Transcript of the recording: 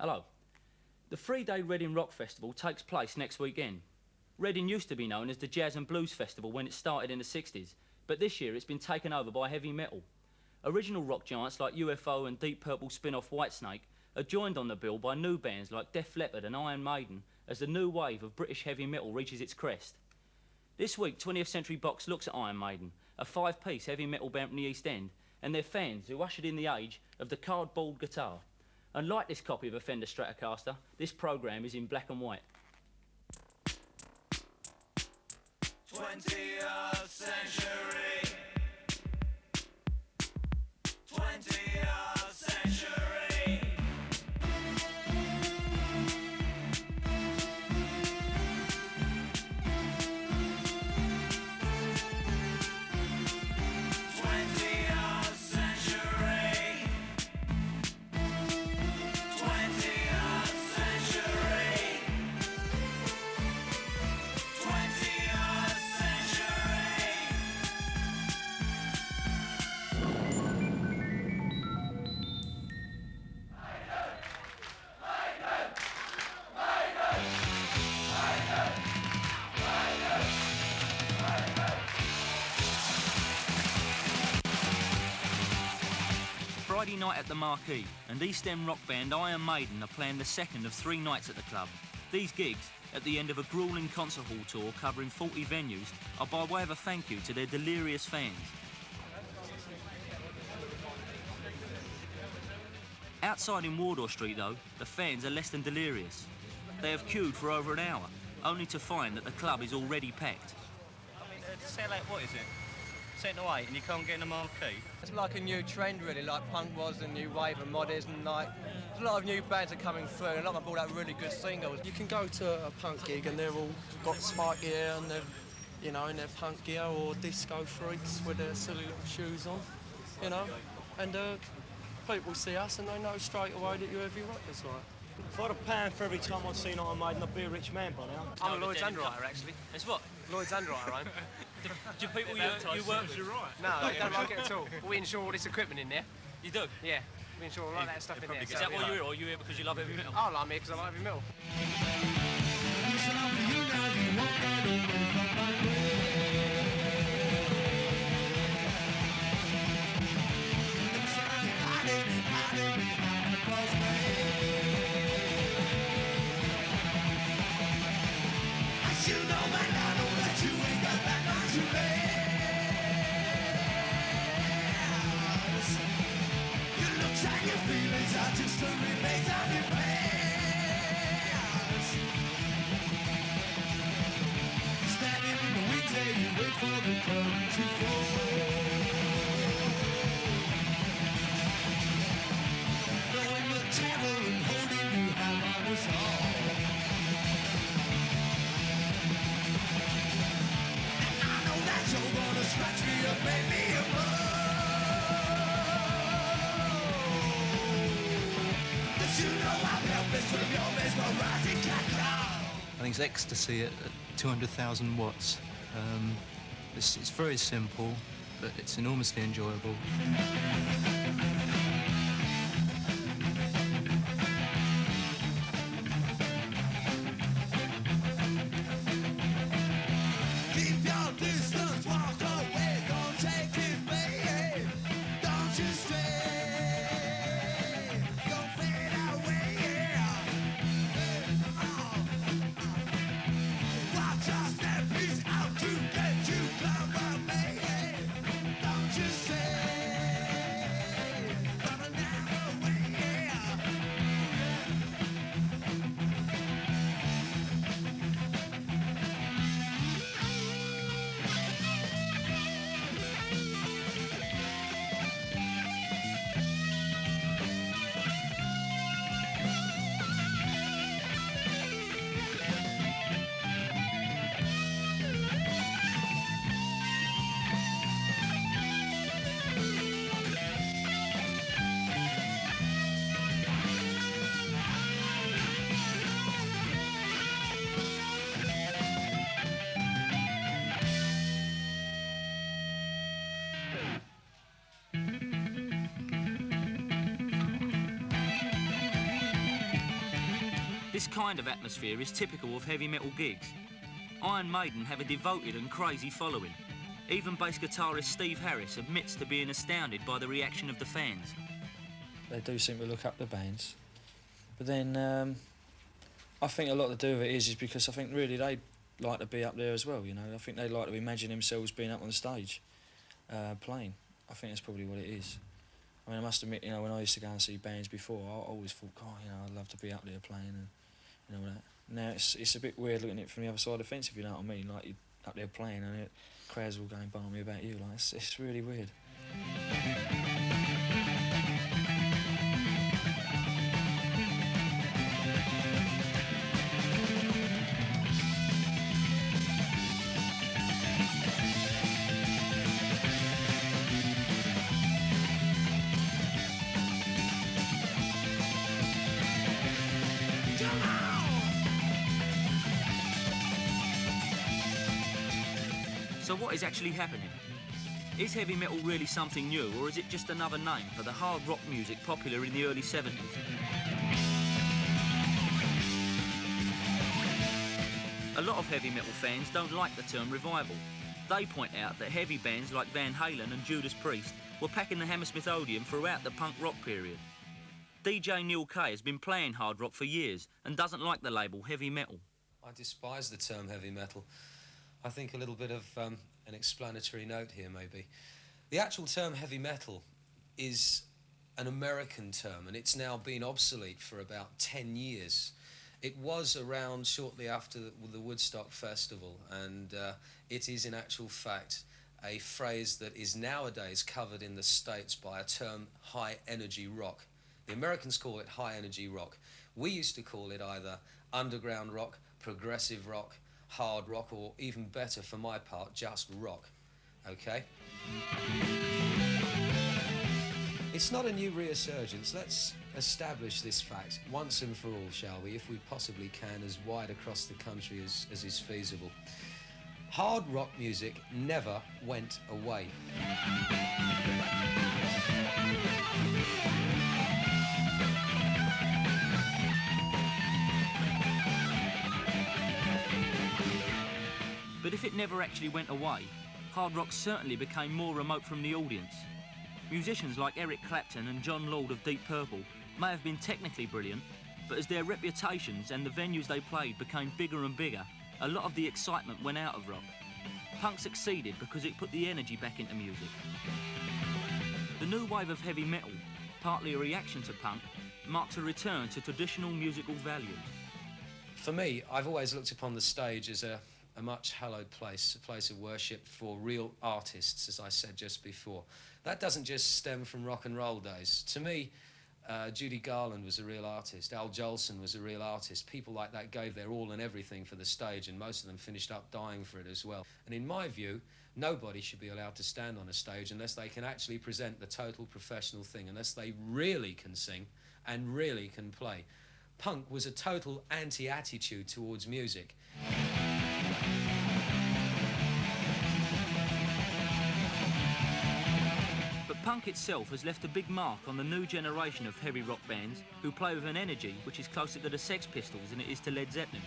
Hello. The three-day Reading Rock Festival takes place next weekend. Reading used to be known as the Jazz and Blues Festival when it started in the 60s, but this year it's been taken over by heavy metal. Original rock giants like UFO and Deep Purple spin-off Whitesnake are joined on the bill by new bands like Def Leppard and Iron Maiden as the new wave of British heavy metal reaches its crest. This week, 20th Century Box looks at Iron Maiden, a five-piece heavy metal band from the East End, and their fans who ushered in the age of the cardboard guitar. And like this copy of a Fender Stratocaster, this programme is in black and white. 20th century. 20th century. Friday night at the Marquee, and East End rock band Iron Maiden are playing the second of 3 nights at the club. These gigs, at the end of a gruelling concert hall tour covering 40 venues, are by way of a thank you to their delirious fans. Outside in Wardour Street though, the fans are less than delirious. They have queued for over an hour, only to find that the club is already packed. I mean, to sell out, what is it? 7 to 8 and you can't get in the Marquee? It's like a new trend really, like punk was and new wave and mod is, and like there's a lot of new bands are coming through and a lot of them brought out really good singles. You can go to a punk gig and they're all got spike gear and they're, you know, in their punk gear, or disco freaks with their silly little shoes on, you know, and people see us and they know straight away that you're heavy rockers, like. If I had £1 for every time I'd seen Iron Maiden, I'd be a rich man by now. I'm a Lloyd's underwriter actually. It's what? Lloyd's underwriter, right? Do people you work with? Right. No, I don't like it at all. We insure all this equipment in there. You do? Yeah, we insure all that stuff in there. Is that why you're here, or are you here because you love heavy metal? I like me because I like heavy metal. I think it's ecstasy at 200,000 watts. It's very simple, but it's enormously enjoyable. Keep your distance, walk away, don't take it, baby. Don't you stay, don't fade away, yeah. Watch us step peace out to get you come by me. Don't you stay. This kind of atmosphere is typical of heavy metal gigs. Iron Maiden have a devoted and crazy following. Even bass guitarist Steve Harris admits to being astounded by the reaction of the fans. They do seem to look up the bands. But then I think a lot to do with it is because I think really they like to be up there as well, you know. I think they like to imagine themselves being up on the stage playing. I think that's probably what it is. I mean, I must admit, you know, when I used to go and see bands before, I always thought, God, you know, I'd love to be up there playing and, you know, that. Now it's a bit weird looking at it from the other side of the fence, if you know what I mean. Like, you're up there playing and crowds all going balmy about you. Like, it's really weird. So what is actually happening? Is heavy metal really something new, or is it just another name for the hard rock music popular in the early 70s? A lot of heavy metal fans don't like the term revival. They point out that heavy bands like Van Halen and Judas Priest were packing the Hammersmith Odeon throughout the punk rock period. DJ Neil Kay has been playing hard rock for years and doesn't like the label heavy metal. I despise the term heavy metal. I think a little bit of an explanatory note here, maybe. The actual term heavy metal is an American term, and it's now been obsolete for about 10 years. It was around shortly after the Woodstock Festival, and it is in actual fact a phrase that is nowadays covered in the States by a term high-energy rock. The Americans call it high-energy rock. We used to call it either underground rock, progressive rock, hard rock, or even better for my part, just rock, okay? It's not a new resurgence. Let's establish this fact once and for all, shall we, if we possibly can, as wide across the country as is feasible. Hard rock music never went away. But if it never actually went away, hard rock certainly became more remote from the audience. Musicians like Eric Clapton and John Lord of Deep Purple may have been technically brilliant, but as their reputations and the venues they played became bigger and bigger, a lot of the excitement went out of rock. Punk succeeded because it put the energy back into music. The new wave of heavy metal, partly a reaction to punk, marks a return to traditional musical values. For me, I've always looked upon the stage as a much hallowed place, a place of worship for real artists, as I said just before. That doesn't just stem from rock and roll days. To me, Judy Garland was a real artist, Al Jolson was a real artist. People like that gave their all and everything for the stage, and most of them finished up dying for it as well. And in my view, nobody should be allowed to stand on a stage unless they can actually present the total professional thing, unless they really can sing and really can play. Punk was a total anti-attitude towards music. But punk itself has left a big mark on the new generation of heavy rock bands who play with an energy which is closer to the Sex Pistols than it is to Led Zeppelin.